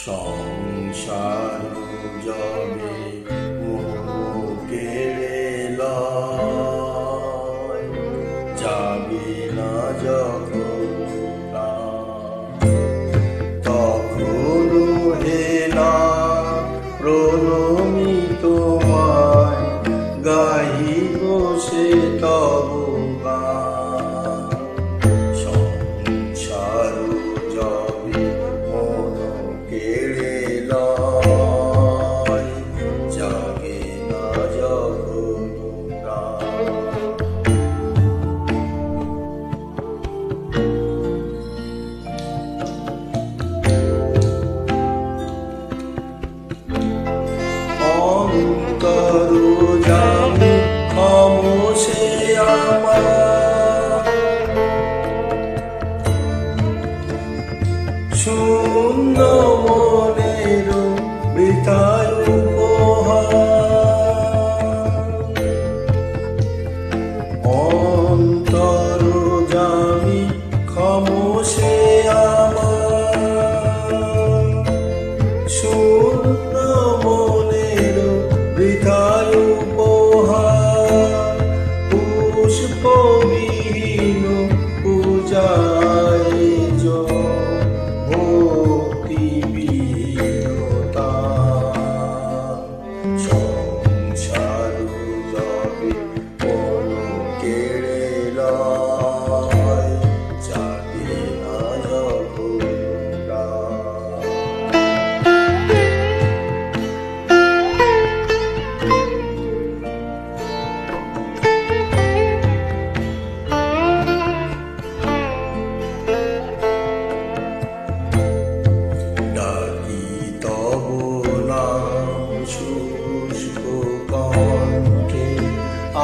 সংসার যাবে মোহ কেড়ে লয়, যাবে না যখন তখন হে না প্রণমি তোমায় গাহিব সে তব গান। সংসার যাবে মন কেড়ে লয়, জাগে না যখন অন্তর জানি খামোশে আমার, শূন্য মনের বৃথায় উপহার। অন্তর জানি খামোশে আমার, শূন্য মনের বৃথায় উপহার। পুষ্পবিহীন পূজায় ভক্তিবিহীনতা। সংসার যাবে মন কেড়ে লয়, জাগে না যখন শুষ্ক কণ্ঠে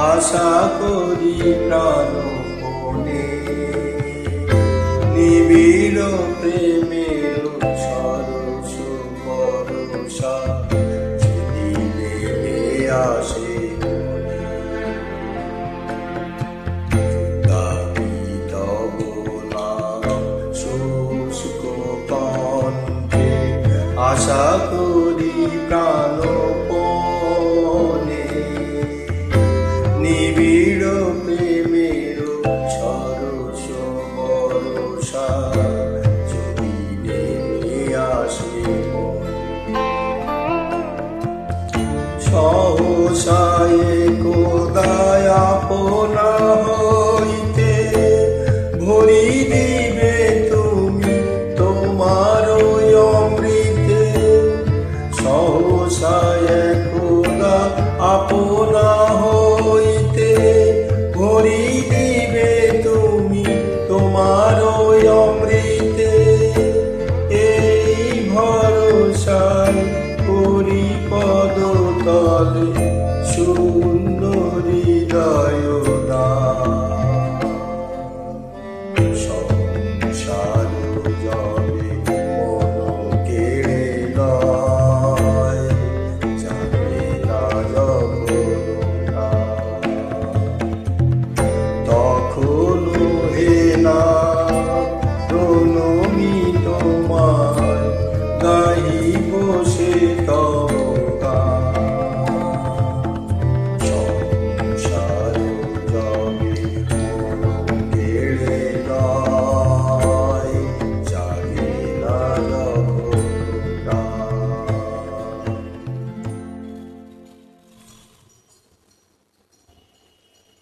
আশা করি প্রাণপণে, নিবিড় প্রেমের সরস ভরসা দিলে আসে গাহি তব নাম। শুষ্ক কণ্ঠে আশা করি প্রাণপণে, নিবিড়